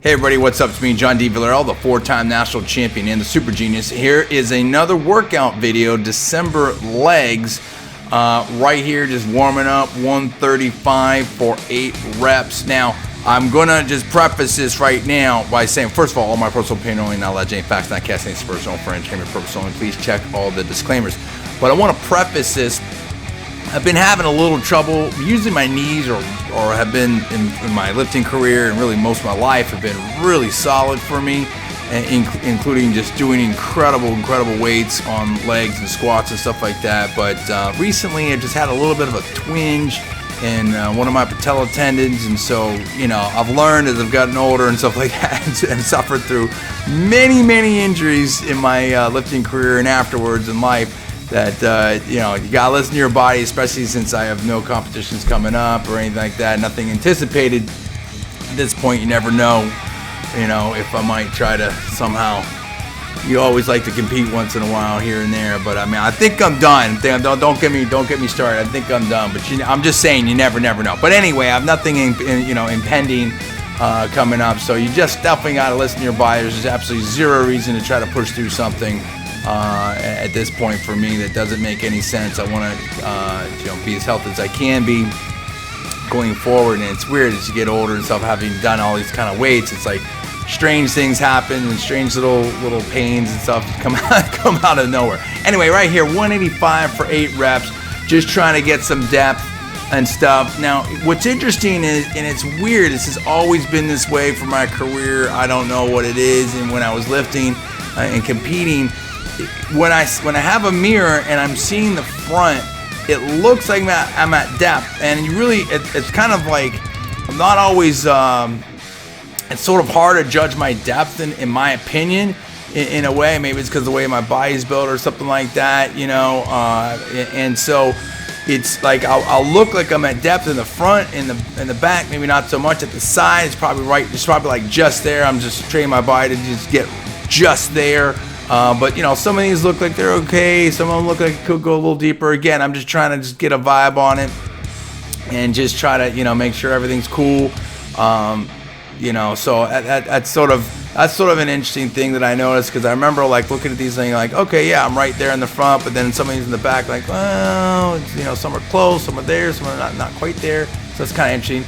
Hey everybody, what's up? It's me, John D. Villarreal, the four-time national champion and the super genius. Here is another workout video, December legs. Right here, just warming up, 135 for 8 reps. Now, I'm gonna just preface this right now by saying, first of all my personal opinion only, not alleged any facts, not casting any aspersions on for entertainment purposes only. Please check all the disclaimers. But I want to preface this. I've been having a little trouble using my knees, or have been in my lifting career, and really most of my life have been really solid for me, including just doing incredible weights on legs and squats and stuff like that. But recently I just had a little bit of a twinge in one of my patella tendons, and so I've learned as I've gotten older and stuff like that, and suffered through many injuries in my lifting career and afterwards in life, that you gotta listen to your body, especially since I have no competitions coming up or anything like that, nothing anticipated. At this point, you never know, if I might try to somehow. You always like to compete once in a while here and there, but I mean, I think I'm done. Don't get me started. I think I'm done, but I'm just saying, you never know. But anyway, I have nothing impending coming up, so you just definitely gotta listen to your body. There's absolutely zero reason to try to push through something at this point for me that doesn't make any sense. I want to be as healthy as I can be going forward. And it's weird as you get older and stuff, having done all these kind of weights, it's like strange things happen and strange little pains and stuff come out of nowhere. Anyway, right here, 185 for 8 reps, just trying to get some depth and stuff. Now, what's interesting is, and it's weird, this has always been this way for my career. I don't know what it is. And when I was lifting and competing, when I have a mirror and I'm seeing the front, it looks like I'm at depth, and it's kind of like I'm not always. It's sort of hard to judge my depth in my opinion. In a way, maybe it's because of the way my body's built or something like that, and so it's like I'll look like I'm at depth in the front, in the back, maybe not so much at the side. It's probably right. It's probably like just there. I'm just training my body to just get just there. But some of these look like they're okay. Some of them look like it could go a little deeper. Again, I'm just trying to just get a vibe on it and just try to make sure everything's cool. So that's sort of an interesting thing that I noticed, because I remember like looking at these things like, okay, yeah, I'm right there in the front, but then some of these in the back, like, well, some are close, some are there, some are not quite there. So it's kind of interesting.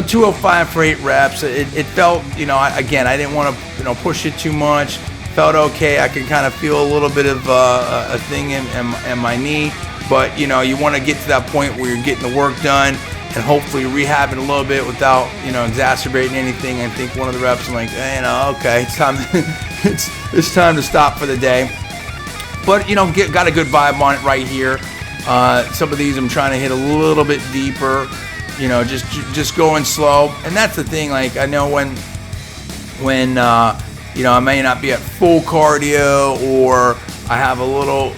205 for 8 reps. It felt, I didn't want to push it too much. Felt okay. I could kind of feel a little bit of a thing in my knee, but you want to get to that point where you're getting the work done and hopefully rehabbing a little bit without exacerbating anything. I think one of the reps, I'm like, okay, it's time. it's time to stop for the day. But got a good vibe on it right here. Some of these I'm trying to hit a little bit deeper. Just going slow. And that's the thing. Like, I know when I may not be at full cardio, or I have a little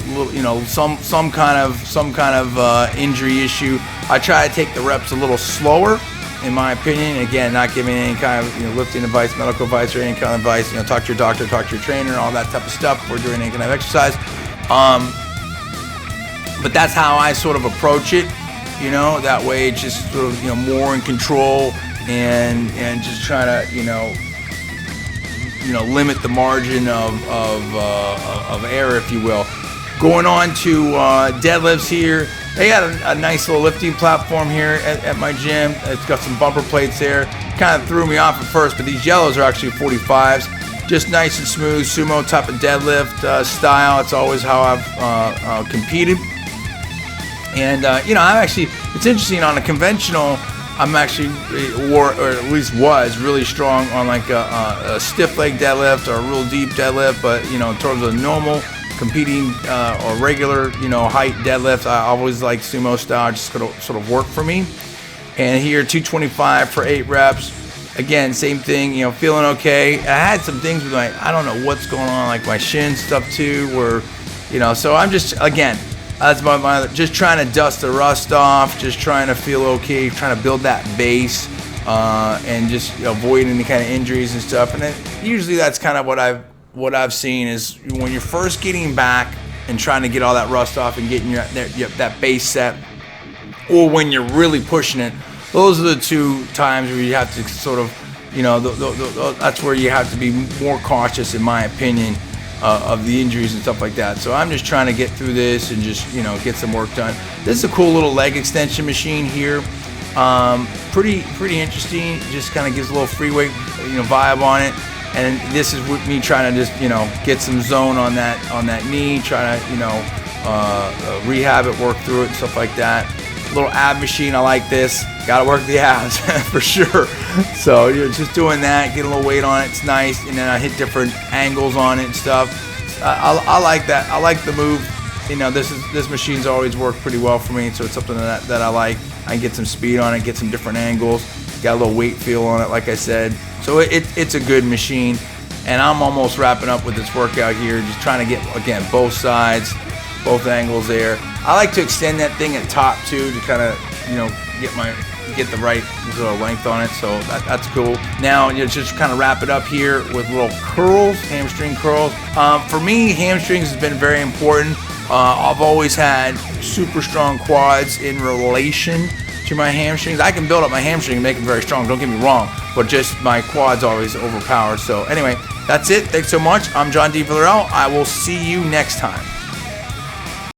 some kind of injury issue. I try to take the reps a little slower, in my opinion. Again, not giving any kind of lifting advice, medical advice, or any kind of advice. Talk to your doctor, talk to your trainer, all that type of stuff before doing any kind of exercise. But that's how I sort of approach it. That way, it's just sort of more in control, and just try to limit the margin of error, if you will. Going on to deadlifts here. They got a nice little lifting platform here at my gym. It's got some bumper plates there. Kind of threw me off at first, but these yellows are actually 45s. Just nice and smooth, sumo type of deadlift style. It's always how I've competed. And it's interesting, on a conventional, I'm actually, or at least was, really strong on like a stiff leg deadlift or a real deep deadlift. But in terms of normal competing or regular height deadlift, I always like sumo style, just gonna sort of work for me. And here, 225 for 8 reps. Again, same thing, feeling okay. I had some things with I don't know what's going on, like my shin stuff too, where so I'm just, again, that's my just trying to dust the rust off, just trying to feel okay, trying to build that base, and just avoid any kind of injuries and stuff. And then usually that's kind of what I've seen is when you're first getting back and trying to get all that rust off and getting that base set, or when you're really pushing it. Those are the two times where you have to sort of you know, that's where you have to be more cautious, in my opinion, of the injuries and stuff like that. So I'm just trying to get through this and just, you know, get some work done. This is a cool little leg extension machine here. Pretty interesting. Just kind of gives a little free weight, you know, vibe on it. And this is with me trying to just, you know, get some zone on that knee, try to, you know, rehab it, work through it, and stuff like that. Little ab machine, I like this. Got to work the abs for sure. So you're just doing that, get a little weight on it. It's nice, and then I hit different angles on it and stuff. I like that. I like the move. You know, this machine's always worked pretty well for me, so it's something that I like. I can get some speed on it, get some different angles. Got a little weight feel on it, like I said. So it's a good machine, and I'm almost wrapping up with this workout here, just trying to get, again, both sides, both angles there. I like to extend that thing at top too, to kind of, you know, get the right sort of length on it. So that's cool. Now, you know, just kind of wrap it up here with little curls, hamstring curls. For me, hamstrings has been very important. I've always had super strong quads in relation to my hamstrings. I can build up my hamstring and make them very strong, don't get me wrong, but just my quads always overpowered. So anyway, that's it. Thanks so much. I'm John D. Villarreal. I will see you next time.